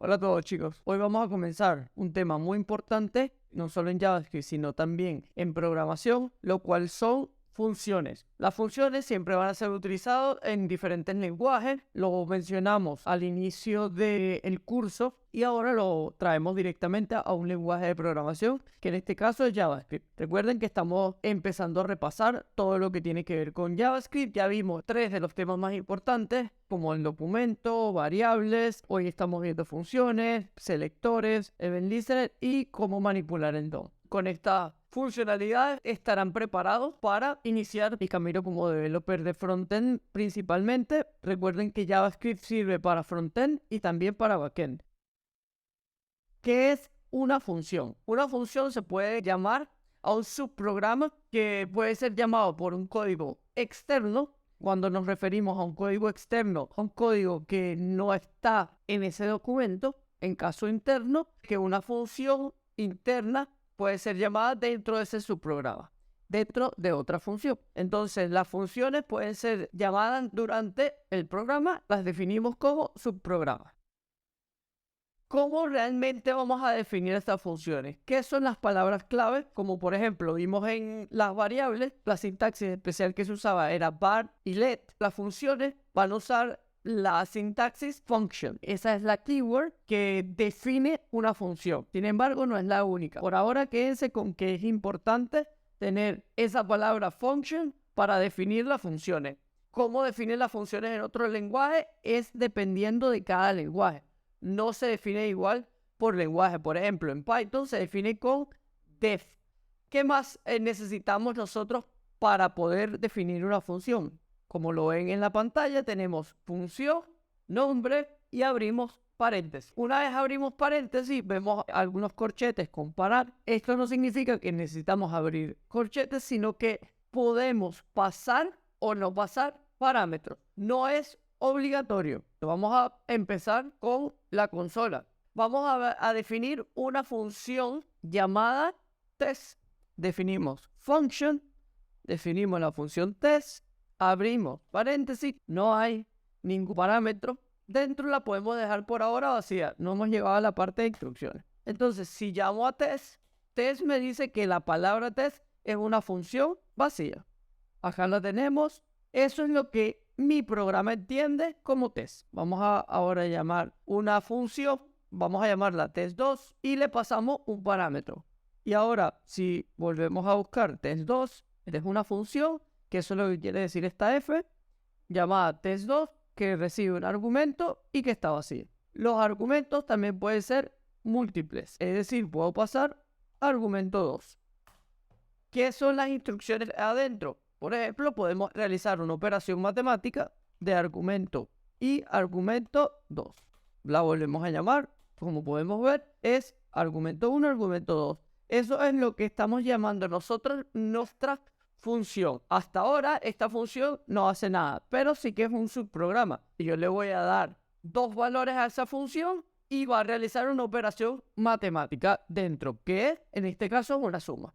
Hola a todos chicos, hoy vamos a comenzar un tema muy importante, no solo en JavaScript, sino también en programación, lo cual son funciones. Las funciones siempre van a ser utilizadas en diferentes lenguajes, lo mencionamos al inicio del curso y ahora lo traemos directamente a un lenguaje de programación, que en este caso es JavaScript. Recuerden que estamos empezando a repasar todo lo que tiene que ver con JavaScript. Ya vimos 3 de los temas más importantes, como el documento, variables, hoy estamos viendo funciones, selectores, event listener y cómo manipular el DOM. Con esta funcionalidades estarán preparados para iniciar el camino como developer de frontend principalmente. Recuerden que JavaScript sirve para frontend y también para backend. ¿Qué es una función? Una función se puede llamar a un subprograma que puede ser llamado por un código externo. Cuando nos referimos a un código externo, a un código que no está en ese documento, en caso interno, que una función interna puede ser llamada dentro de ese subprograma, dentro de otra función. Entonces, las funciones pueden ser llamadas durante el programa, las definimos como subprogramas. ¿Cómo realmente vamos a definir estas funciones? ¿Qué son las palabras clave? Como por ejemplo, vimos en las variables, la sintaxis especial que se usaba era var y let. Las funciones van a usar la sintaxis function. Esa es la keyword que define una función. Sin embargo, no es la única. Por ahora, quédense con que es importante tener esa palabra function para definir las funciones. ¿Cómo definen las funciones en otro lenguaje? Es dependiendo de cada lenguaje. No se define igual por lenguaje. Por ejemplo, en Python se define con def. ¿Qué más necesitamos nosotros para poder definir una función? Como lo ven en la pantalla, tenemos función, nombre y abrimos paréntesis. Una vez abrimos paréntesis, vemos algunos corchetes con parar. Esto no significa que necesitamos abrir corchetes, sino que podemos pasar o no pasar parámetros. No es obligatorio. Vamos a empezar con la consola. Vamos a definir una función llamada test. Definimos function, definimos la función test, abrimos paréntesis, no hay ningún parámetro. Dentro la podemos dejar por ahora vacía. No hemos llegado a la parte de instrucciones. Entonces, si llamo a test, test me dice que la palabra test es una función vacía. Acá la tenemos. Eso es lo que mi programa entiende como test. Vamos a ahora llamar una función. Vamos a llamarla test2 y le pasamos un parámetro. Y ahora, si volvemos a buscar test2, es una función, que eso es lo que quiere decir esta f, llamada test2, que recibe un argumento y que está vacío. Los argumentos también pueden ser múltiples, es decir, puedo pasar argumento 2. ¿Qué son las instrucciones adentro? Por ejemplo, podemos realizar una operación matemática de argumento y argumento 2. La volvemos a llamar, como podemos ver, es argumento 1, argumento 2. Eso es lo que estamos llamando nosotros nuestra función. Hasta ahora esta función no hace nada, pero sí que es un subprograma. Y yo le voy a dar 2 valores a esa función y va a realizar una operación matemática dentro, que es, en este caso, una suma.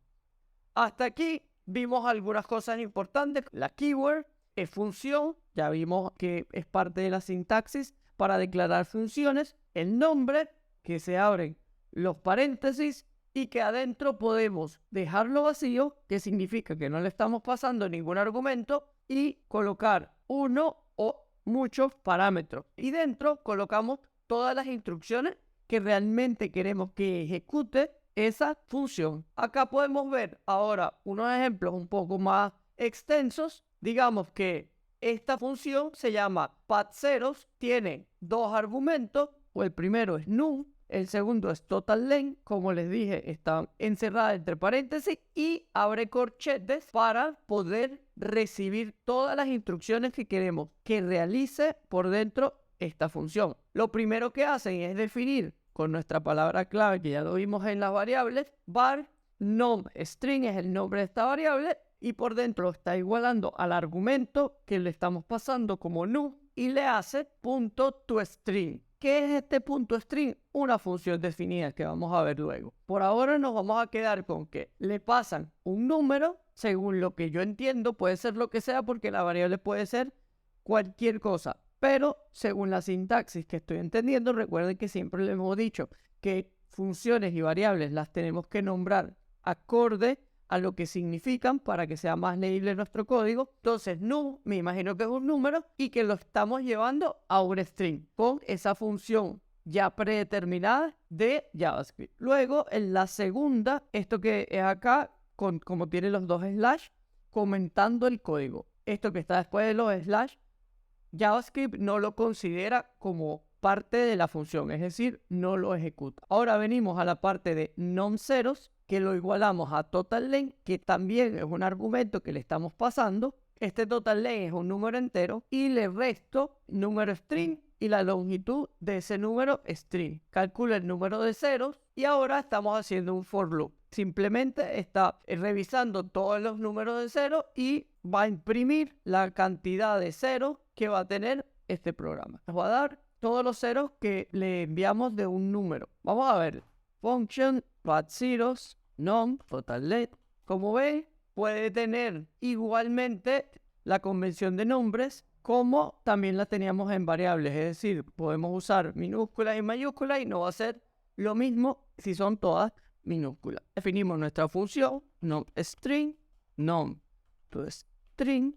Hasta aquí vimos algunas cosas importantes. La keyword es función, ya vimos que es parte de la sintaxis para declarar funciones. El nombre, que se abren los paréntesis y que adentro podemos dejarlo vacío, que significa que no le estamos pasando ningún argumento, y colocar uno o muchos parámetros. Y dentro colocamos todas las instrucciones que realmente queremos que ejecute esa función. Acá podemos ver ahora unos ejemplos un poco más extensos. Digamos que esta función se llama path_zeros, tiene 2 argumentos, o el primero es num, el segundo es total length, como les dije, están encerradas entre paréntesis y abre corchetes para poder recibir todas las instrucciones que queremos que realice por dentro esta función. Lo primero que hacen es definir con nuestra palabra clave, que ya lo vimos en las variables, var num string es el nombre de esta variable y por dentro está igualando al argumento que le estamos pasando como num y le hace punto toString. ¿Qué es este punto string? Una función definida que vamos a ver luego. Por ahora nos vamos a quedar con que le pasan un número, según lo que yo entiendo, puede ser lo que sea porque la variable puede ser cualquier cosa. pero según la sintaxis que estoy entendiendo, recuerden que siempre le hemos dicho que funciones y variables las tenemos que nombrar acorde a lo que significan para que sea más leíble nuestro código. Entonces, num, me imagino que es un número y que lo estamos llevando a un string con esa función ya predeterminada de JavaScript. Luego, en la segunda, esto que es acá, como tiene los dos slash, comentando el código. Esto que está después de los slash, JavaScript no lo considera como parte de la función, es decir, no lo ejecuta. Ahora venimos a la parte de non-zeros, que lo igualamos a total length, que también es un argumento que le estamos pasando. Este total length es un número entero y le resto número string y la longitud de ese número string. Calcula el número de ceros y ahora estamos haciendo un for loop. Simplemente está revisando todos los números de cero y va a imprimir la cantidad de ceros que va a tener este programa. Nos va a dar todos los ceros que le enviamos de un número. Vamos a ver. Function, add zeros, num, total length. Como ven, puede tener igualmente la convención de nombres como también la teníamos en variables. Es decir, podemos usar minúsculas y mayúsculas y no va a ser lo mismo si son todas minúsculas. Definimos nuestra función, numString, num to string.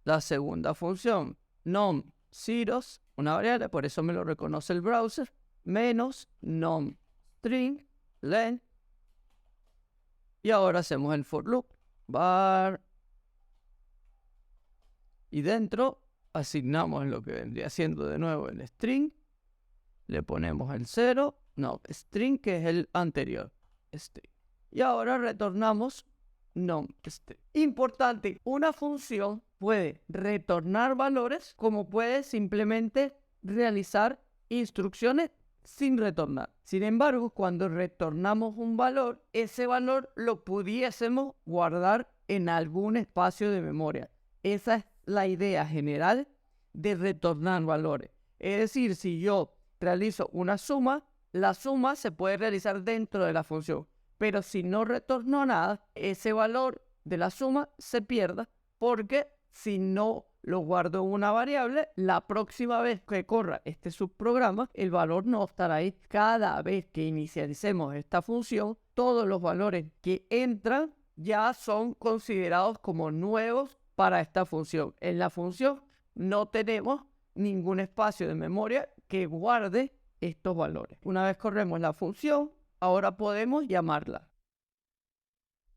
La segunda función, numZeros, una variable, por eso me lo reconoce el browser, menos numString, len. Y ahora hacemos el for loop, var. Y dentro asignamos lo que vendría siendo de nuevo el string. Le ponemos el 0, string, que es el anterior, string. Y ahora retornamos string. Importante, una función puede retornar valores como puede simplemente realizar instrucciones sin retornar. Sin embargo, cuando retornamos un valor, ese valor lo pudiésemos guardar en algún espacio de memoria. Esa es la idea general de retornar valores. Es decir, si yo realizo una suma, la suma se puede realizar dentro de la función. Pero si no retorno nada, ese valor de la suma se pierda porque si no lo guardo en una variable, la próxima vez que corra este subprograma, el valor no estará ahí. Cada vez que inicialicemos esta función, todos los valores que entran ya son considerados como nuevos para esta función. En la función no tenemos ningún espacio de memoria que guarde estos valores. Una vez corremos la función, ahora podemos llamarla.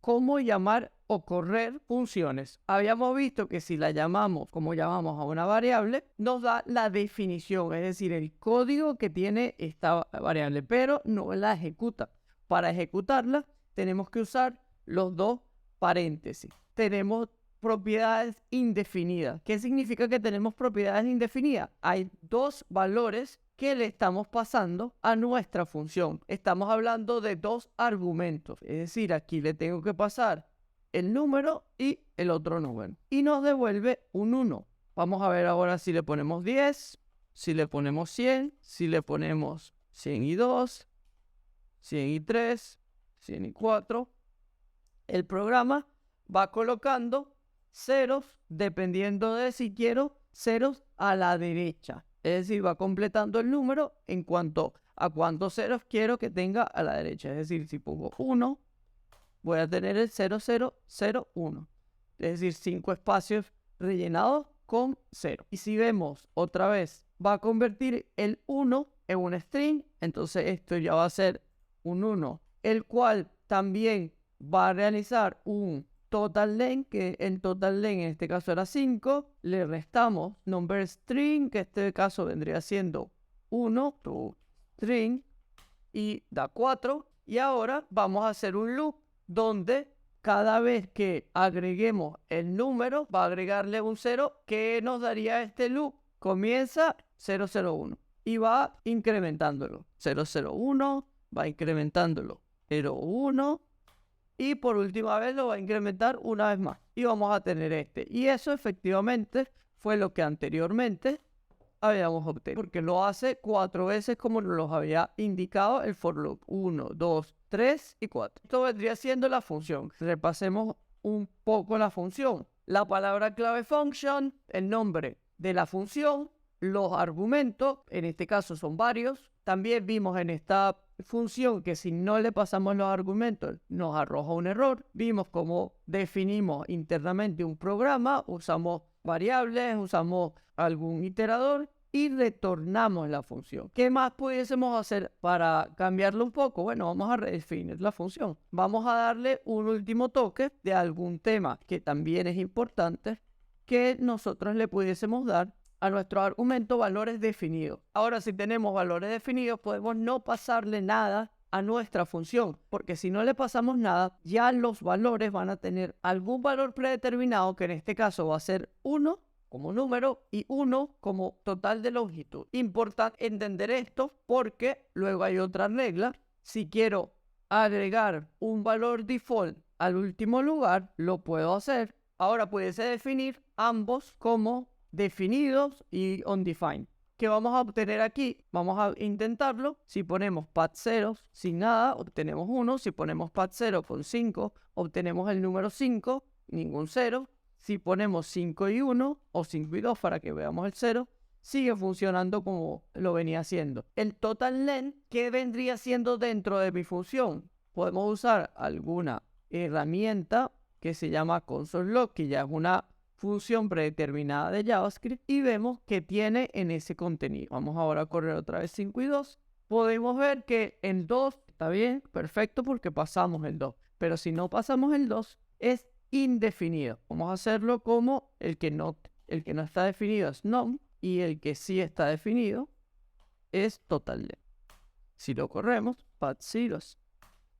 ¿Cómo llamar o correr funciones? Habíamos visto que si la llamamos como llamamos a una variable, nos da la definición, es decir, el código que tiene esta variable, pero no la ejecuta. Para ejecutarla tenemos que usar los dos paréntesis. Tenemos propiedades indefinidas. ¿Qué significa que tenemos propiedades indefinidas? Hay dos valores que le estamos pasando a nuestra función. Estamos hablando de dos argumentos. Es decir, aquí le tengo que pasar el número y el otro número. Y nos devuelve un 1. Vamos a ver ahora si le ponemos 10, si le ponemos 100, si le ponemos 102, 103, 104. El programa va colocando ceros dependiendo de si quiero ceros a la derecha. Es decir, va completando el número en cuanto a cuántos ceros quiero que tenga a la derecha. Es decir, si pongo 1, voy a tener el 0001. Es decir, 5 espacios rellenados con 0. Y si vemos otra vez, va a convertir el 1 en un string. Entonces esto ya va a ser un 1, el cual también va a realizar un total length, que el total length en este caso era 5, le restamos number string, que en este caso vendría siendo 1, to string, y da 4, y ahora vamos a hacer un loop donde cada vez que agreguemos el número, va a agregarle un 0, que nos daría este loop, comienza 001, y va incrementándolo, 001, va incrementándolo, 01, y por última vez lo va a incrementar una vez más. Y vamos a tener este. Y eso efectivamente fue lo que anteriormente habíamos obtenido. Porque lo hace 4 veces como nos los había indicado el for loop. 1, 2, 3 y 4. Esto vendría siendo la función. Repasemos un poco la función. La palabra clave function, el nombre de la función, los argumentos, en este caso son varios. También vimos en esta función que si no le pasamos los argumentos nos arroja un error. Vimos cómo definimos internamente un programa, usamos variables, usamos algún iterador y retornamos la función. ¿Qué más pudiésemos hacer para cambiarlo un poco? Bueno, vamos a redefinir la función. Vamos a darle un último toque de algún tema que también es importante que nosotros le pudiésemos dar a nuestro argumento valores definidos. Ahora, si tenemos valores definidos, podemos no pasarle nada a nuestra función, porque si no le pasamos nada, ya los valores van a tener algún valor predeterminado, que en este caso va a ser 1 como número y 1 como total de longitud. Importante entender esto porque luego hay otra regla. Si quiero agregar un valor default al último lugar, lo puedo hacer. Ahora pudiese definir ambos como definidos y undefined. ¿Qué vamos a obtener aquí? Vamos a intentarlo. Si ponemos pad 0 sin nada, obtenemos 1. Si ponemos pad 0 con 5, obtenemos el número 5, ningún 0. Si ponemos 5 y 1 o 5 y 2 para que veamos el 0, sigue funcionando como lo venía haciendo. El total length, ¿qué vendría siendo dentro de mi función? Podemos usar alguna herramienta que se llama console.log, que ya es una función predeterminada de JavaScript, y vemos que tiene en ese contenido. Vamos ahora a correr otra vez 5 y 2. Podemos ver que el 2 está bien, perfecto, porque pasamos el 2. Pero si no pasamos el 2, es indefinido. Vamos a hacerlo como el que no está definido es none y el que sí está definido es total length. Si lo corremos, pad zeros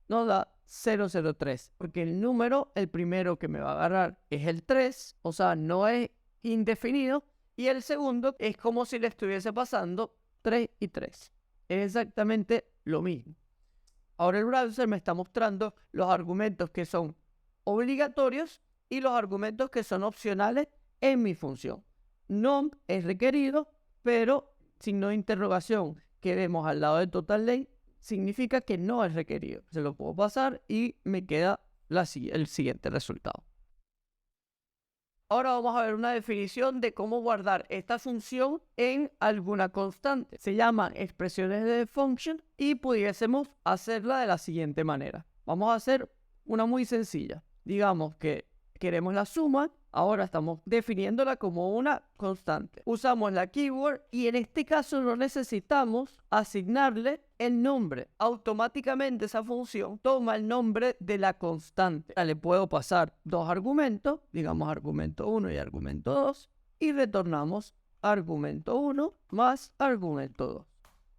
nos da 003, porque el número, el primero que me va a agarrar es el 3, o sea, no es indefinido, y el segundo es como si le estuviese pasando 3 y 3. Es exactamente lo mismo. Ahora el browser me está mostrando los argumentos que son obligatorios y los argumentos que son opcionales en mi función. None es requerido, pero signo de interrogación que vemos al lado de total length significa que no es requerido. Se lo puedo pasar y me queda el siguiente resultado. Ahora vamos a ver una definición de cómo guardar esta función en alguna constante. Se llaman expresiones de function y pudiésemos hacerla de la siguiente manera. Vamos a hacer una muy sencilla. Digamos que queremos la suma, ahora estamos definiéndola como una constante. Usamos la keyword y en este caso no necesitamos asignarle el nombre. Automáticamente esa función toma el nombre de la constante. Le puedo pasar dos argumentos, digamos argumento 1 y argumento 2, y retornamos argumento 1 más argumento 2.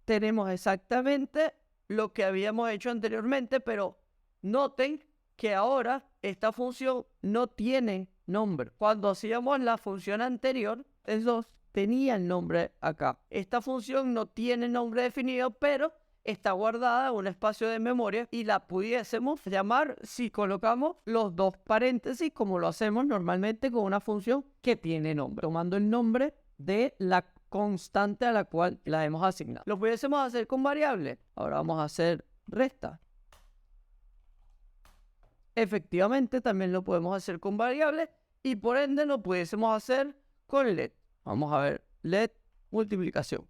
Tenemos exactamente lo que habíamos hecho anteriormente, pero noten que ahora esta función no tiene nombre. Cuando hacíamos la función anterior, el 2 tenía el nombre acá. Esta función no tiene nombre definido, pero está guardada en un espacio de memoria y la pudiésemos llamar si colocamos los dos paréntesis, como lo hacemos normalmente con una función que tiene nombre, tomando el nombre de la constante a la cual la hemos asignado. Lo pudiésemos hacer con variables. Ahora vamos a hacer resta. Efectivamente, también lo podemos hacer con variables y por ende lo pudiésemos hacer con let. Vamos a ver, let multiplicación.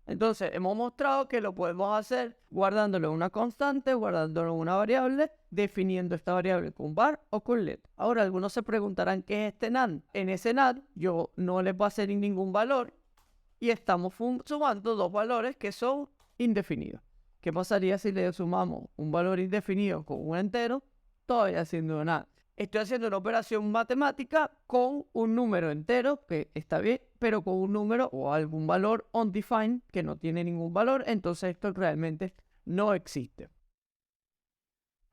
Entonces, hemos mostrado que lo podemos hacer guardándolo en una constante, guardándolo en una variable, definiendo esta variable con var o con let. Ahora, algunos se preguntarán qué es este NaN. En ese NaN, yo no le pasé ningún valor y estamos sumando dos valores que son indefinido. ¿Qué pasaría si le sumamos un valor indefinido con un entero? Todavía haciendo nada. Estoy haciendo una operación matemática con un número entero, que está bien, pero con un número o algún valor undefined que no tiene ningún valor, entonces esto realmente no existe.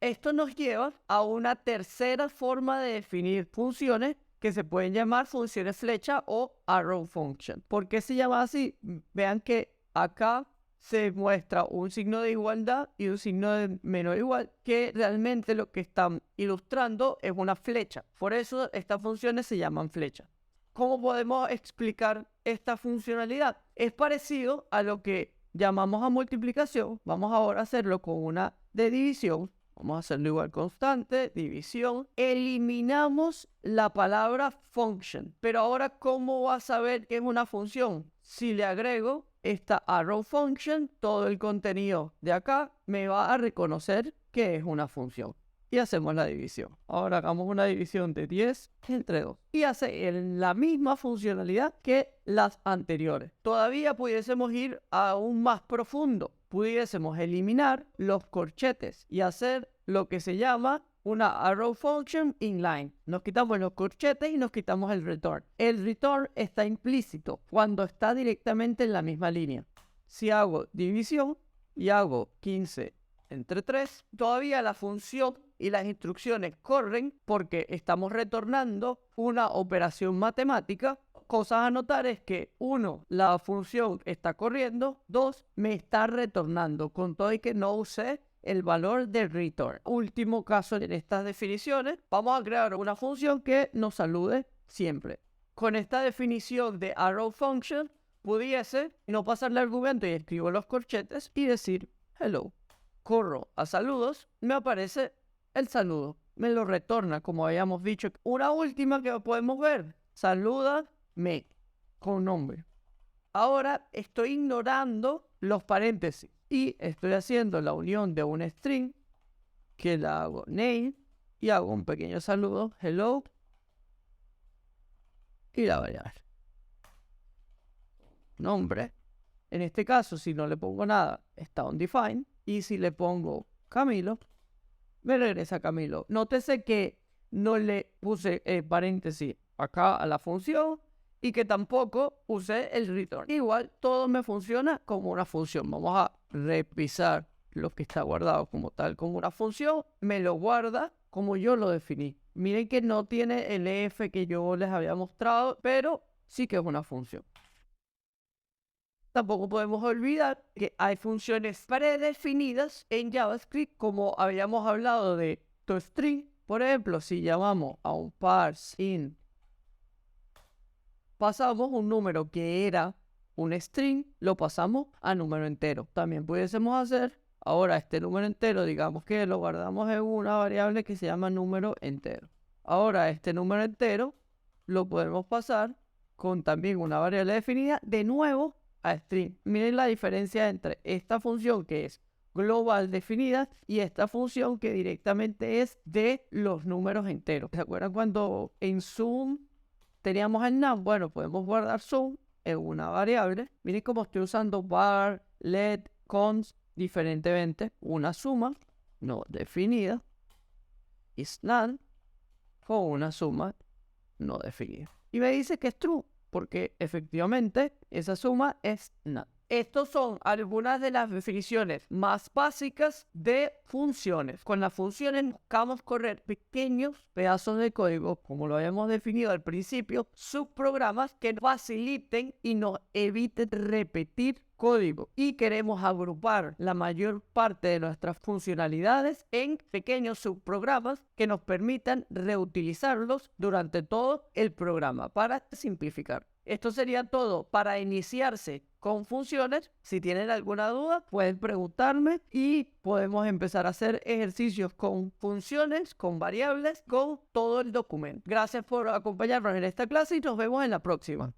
Esto nos lleva a una tercera forma de definir funciones que se pueden llamar funciones flecha o arrow function. ¿Por qué se llama así? Vean que acá se muestra un signo de igualdad y un signo de menos igual, que realmente lo que están ilustrando es una flecha. Por eso estas funciones se llaman flechas. ¿Cómo podemos explicar esta funcionalidad? Es parecido a lo que llamamos a multiplicación. Vamos ahora a hacerlo con una de división. Vamos a hacerlo igual, constante, división. Eliminamos la palabra function. Pero ahora, ¿cómo va a saber que es una función? Si le agrego esta arrow function, todo el contenido de acá me va a reconocer que es una función. Y hacemos la división. Ahora hagamos una división de 10 entre 2. Y hace la misma funcionalidad que las anteriores. Todavía pudiésemos ir aún más profundo. Pudiésemos eliminar los corchetes y hacer lo que se llama una arrow function inline. Nos quitamos los corchetes y nos quitamos el return. El return está implícito cuando está directamente en la misma línea. Si hago división y hago 15 entre 3, todavía la función y las instrucciones corren porque estamos retornando una operación matemática. Cosas a notar es que 1, la función está corriendo, 2, me está retornando, con todo y que no usé el valor de return. Último caso en estas definiciones, vamos a crear una función que nos salude siempre. Con esta definición de arrow function, pudiese no pasarle argumento y escribo los corchetes y decir hello. Corro a saludos, me aparece el saludo, me lo retorna como habíamos dicho. Una última que podemos ver, salúdame con nombre. Ahora estoy ignorando los paréntesis y estoy haciendo la unión de un string que la hago name y hago un pequeño saludo, hello, y la variable nombre. En este caso, si no le pongo nada, está undefined, y si le pongo Camilo, me regresa Camilo. Nótese que no le puse paréntesis acá a la función y que tampoco usé el return. Igual todo me funciona como una función. Vamos a revisar lo que está guardado como tal, como una función. Me lo guarda como yo lo definí. Miren que no tiene el EF que yo les había mostrado, pero sí que es una función. Tampoco podemos olvidar que hay funciones predefinidas en JavaScript, como habíamos hablado de toString. Por ejemplo, si llamamos a un parseInt, pasamos un número que era un string, lo pasamos a número entero. También pudiésemos hacer, ahora este número entero, digamos que lo guardamos en una variable que se llama número entero. Ahora este número entero lo podemos pasar con también una variable definida, de nuevo, a string. Miren la diferencia entre esta función que es global definida y esta función que directamente es de los números enteros. ¿Se acuerdan cuando en Zoom teníamos el num? Bueno, podemos guardar Zoom en una variable. Miren cómo estoy usando var, let, const diferentemente. Una suma no definida is none con una suma no definida. Y me dice que es true, porque efectivamente esa suma es none. Estos son algunas de las definiciones más básicas de funciones. Con las funciones buscamos correr pequeños pedazos de código, como lo habíamos definido al principio, subprogramas que faciliten y nos eviten repetir código. Y queremos agrupar la mayor parte de nuestras funcionalidades en pequeños subprogramas que nos permitan reutilizarlos durante todo el programa para simplificar. Esto sería todo para iniciarse con funciones. Si tienen alguna duda, pueden preguntarme y podemos empezar a hacer ejercicios con funciones, con variables, con todo el documento. Gracias por acompañarnos en esta clase y nos vemos en la próxima.